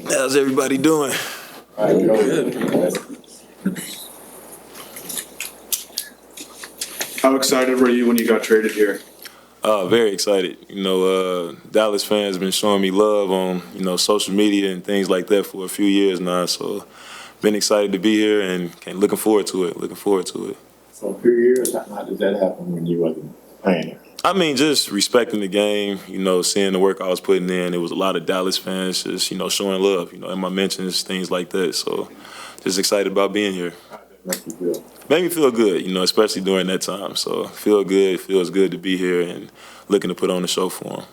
How's everybody doing? All right, good. How excited were you when you got traded here? Very excited. Dallas fans have been showing me love on, social media and things like that for a few years now. So been excited to be here and looking forward to it. So a few years, how did that happen when you wasn't playing? I mean, just respecting the game, seeing the work I was putting in. It was a lot of Dallas fans just, showing love, in my mentions, things like that. So just excited about being here. How did that make you feel? Made me feel good, especially during that time. So feel good. It feels good to be here and looking to put on the show for them.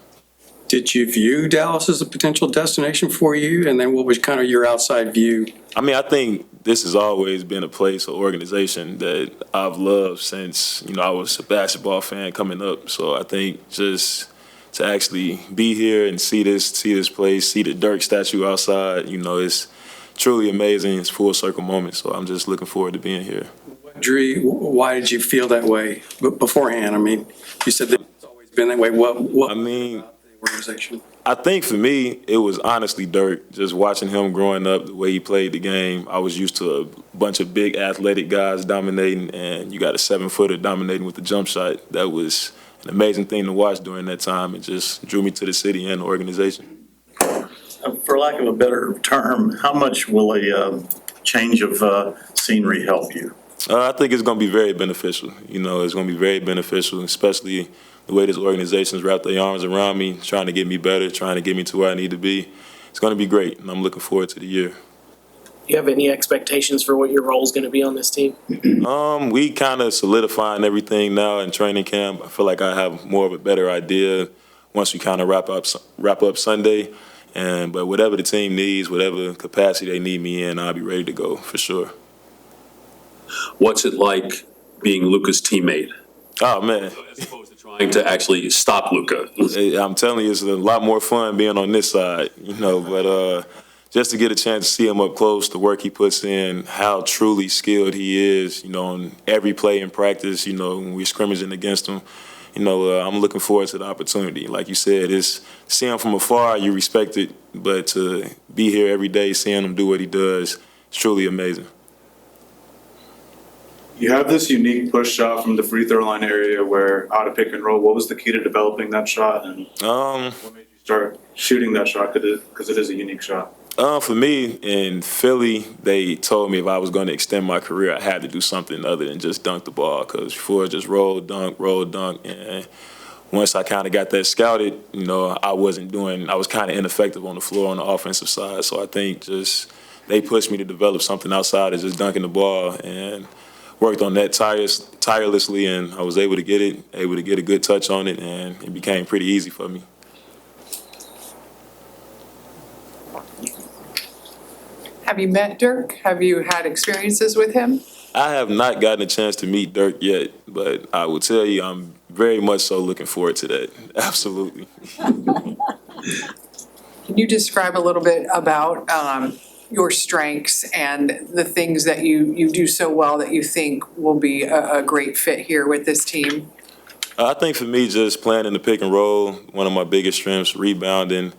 Did you view Dallas as a potential destination for you? And then what was kind of your outside view? I mean, I think this has always been a place or organization that I've loved since, I was a basketball fan coming up. So I think just to actually be here and see this place, see the Dirk statue outside, it's truly amazing. It's a full circle moment. So I'm just looking forward to being here. Drew, why did you feel that way beforehand? I mean, you said that it's always been that way. What I mean, about the organization? I think for me, it was honestly Dirk. Just watching him growing up, the way he played the game. I was used to a bunch of big athletic guys dominating, and you got a 7-footer dominating with the jump shot. That was an amazing thing to watch during that time. It just drew me to the city and the organization. For lack of a better term, how much will a change of scenery help you? I think it's going to be very beneficial. It's going to be very beneficial, especially the way this organization's wrapped their arms around me, trying to get me better, trying to get me to where I need to be. It's going to be great, and I'm looking forward to the year. Do you have any expectations for what your role is going to be on this team? We kind of solidifying everything now in training camp. I feel like I have more of a better idea once we kind of wrap up Sunday. But whatever the team needs, whatever capacity they need me in, I'll be ready to go for sure. What's it like being Luka's teammate? Oh, man. As opposed to trying to actually stop Luka. I'm telling you, it's a lot more fun being on this side, but just to get a chance to see him up close, the work he puts in, how truly skilled he is, on every play in practice, when we're scrimmaging against him, I'm looking forward to the opportunity. Like you said, it's seeing him from afar, you respect it, but to be here every day, seeing him do what he does, it's truly amazing. You have this unique push shot from the free throw line area where out of pick and roll. What was the key to developing that shot, and what made you start shooting that shot? Because it is a unique shot. For me, in Philly, they told me if I was going to extend my career, I had to do something other than just dunk the ball. Because before, just roll, dunk. And once I kind of got that scouted, I was kind of ineffective on the floor on the offensive side. So I think just they pushed me to develop something outside of just dunking the ball, and worked on that tirelessly, and I was able to get a good touch on it, and it became pretty easy for me. Have you met Dirk? Have you had experiences with him? I have not gotten a chance to meet Dirk yet, but I will tell you I'm very much so looking forward to that. Absolutely. Can you describe a little bit about your strengths and the things that you do so well that you think will be a great fit here with this team? I think for me, just playing in the pick and roll, one of my biggest strengths, rebounding,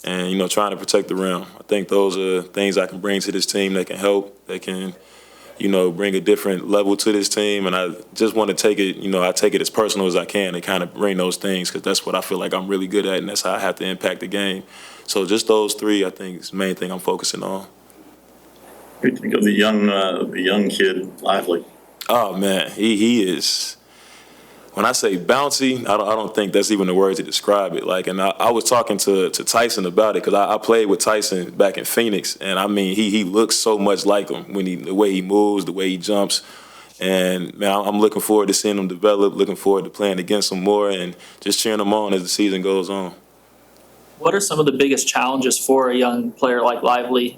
and, trying to protect the rim. I think those are things I can bring to this team that can help, that can, bring a different level to this team. And I just want to take it, I take it as personal as I can and kind of bring those things, because that's what I feel like I'm really good at, and that's how I have to impact the game. So just those three, I think, is the main thing I'm focusing on. What do you think of the young kid, Lively? Oh, man, he is. When I say bouncy, I don't think that's even the word to describe it. And I was talking to Tyson about it, because I played with Tyson back in Phoenix, and I mean he looks so much like him the way he moves, the way he jumps, and man, I'm looking forward to seeing him develop, looking forward to playing against him more, and just cheering him on as the season goes on. What are some of the biggest challenges for a young player like Lively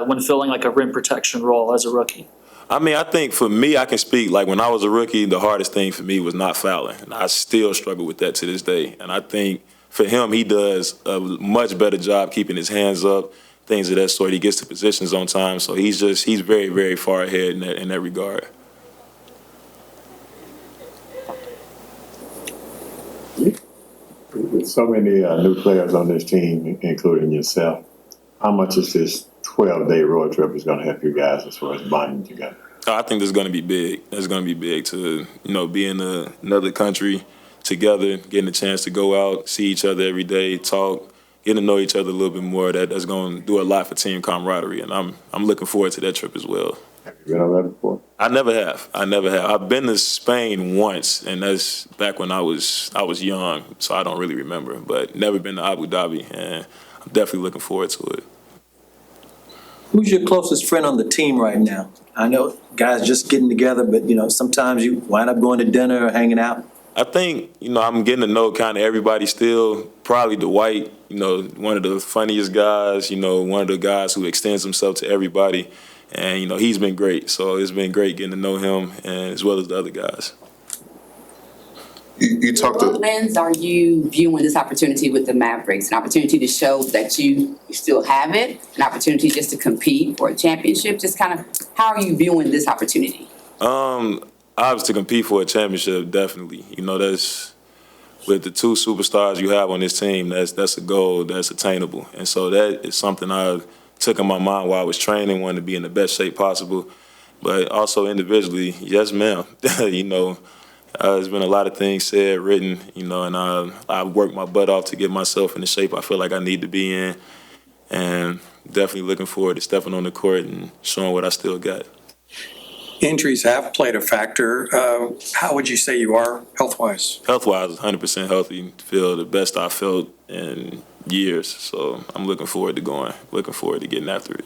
when filling like a rim protection role as a rookie? I mean, I think for me, I can speak, when I was a rookie, the hardest thing for me was not fouling. And I still struggle with that to this day. And I think for him, he does a much better job keeping his hands up, things of that sort. He gets to positions on time. So he's very, very far ahead in that regard. With so many new players on this team, including yourself, how much is this 12-day road trip is going to help you guys as far as bonding together? I think that's going to be big. That's going to be big to, be in another country together, getting a chance to go out, see each other every day, talk, getting to know each other a little bit more. That's going to do a lot for team camaraderie, and I'm looking forward to that trip as well. Have you been on that before? I never have. I've been to Spain once, and that's back when I was young, so I don't really remember. But never been to Abu Dhabi, and I'm definitely looking forward to it. Who's your closest friend on the team right now? I know guys just getting together, but sometimes you wind up going to dinner or hanging out. I think, I'm getting to know kind of everybody still. Probably Dwight, one of the funniest guys, one of the guys who extends himself to everybody. And, he's been great. So it's been great getting to know him, and as well as the other guys. You talked to. What lens are you viewing this opportunity with the Mavericks? An opportunity to show that you still have it, an opportunity just to compete for a championship? Just kind of, how are you viewing this opportunity? Obviously, to compete for a championship, definitely. That's with the two superstars you have on this team. That's a goal that's attainable, and so that is something I took in my mind while I was training, wanted to be in the best shape possible, but also individually, yes, ma'am. There's been a lot of things said, written, and I've worked my butt off to get myself in the shape I feel like I need to be in, and definitely looking forward to stepping on the court and showing what I still got. Injuries have played a factor. How would you say you are health-wise? Health-wise, 100% healthy. Feel the best I've felt in years. So I'm looking forward to getting after it.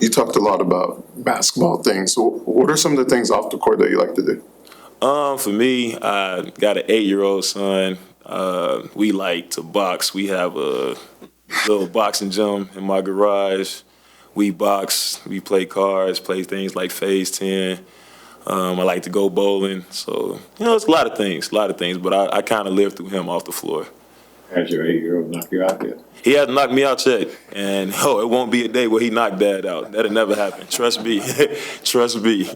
You talked a lot about basketball things. So what are some of the things off the court that you like to do? For me, I got an 8-year-old son. We like to box. We have a little boxing gym in my garage. We box, we play cards, play things like Phase 10. I like to go bowling. So, it's a lot of things, but I kind of live through him off the floor. Has your 8-year-old knocked you out yet? He has knocked me out yet, and it won't be a day where he knocked Dad out. That'll never happen. Trust me. Trust me.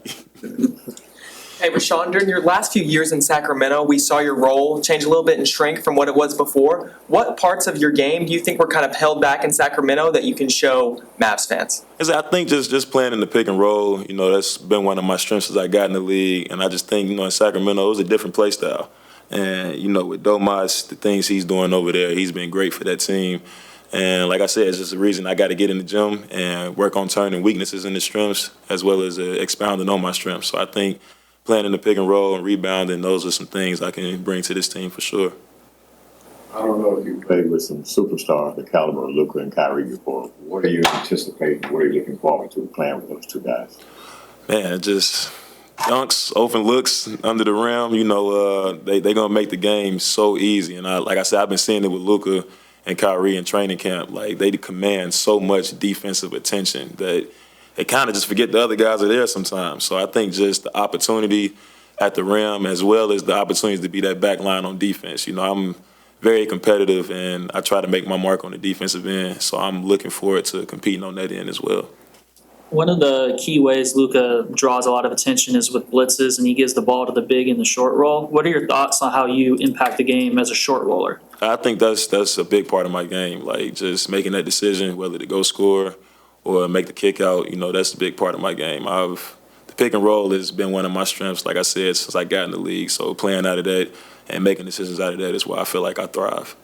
Hey, Richaun, during your last few years in Sacramento, we saw your role change a little bit and shrink from what it was before. What parts of your game do you think were kind of held back in Sacramento that you can show Mavs fans? I think just playing in the pick and roll, that's been one of my strengths as I got in the league. And I just think, in Sacramento, it was a different play style. And, with Domas, the things he's doing over there, he's been great for that team. And like I said, it's just a reason I got to get in the gym and work on turning weaknesses into strengths as well as expounding on my strengths. So I think playing in the pick and roll and rebounding, those are some things I can bring to this team for sure. I don't know if you played with some superstars the caliber of Luka and Kyrie before. What are you anticipating? What are you looking forward to playing with those two guys? Man, just dunks, open looks under the rim. They're going to make the game so easy. And like I said, I've been seeing it with Luka and Kyrie in training camp. Like, they command so much defensive attention that they kind of just forget the other guys are there sometimes. So I think just the opportunity at the rim as well as the opportunities to be that back line on defense. I'm very competitive, and I try to make my mark on the defensive end. So I'm looking forward to competing on that end as well. One of the key ways Luka draws a lot of attention is with blitzes, and he gives the ball to the big in the short roll. What are your thoughts on how you impact the game as a short roller? I think that's a big part of my game, like just making that decision whether to go score or make the kick out. That's a big part of my game. The pick and roll has been one of my strengths, like I said, since I got in the league. So playing out of that and making decisions out of that is where I feel like I thrive.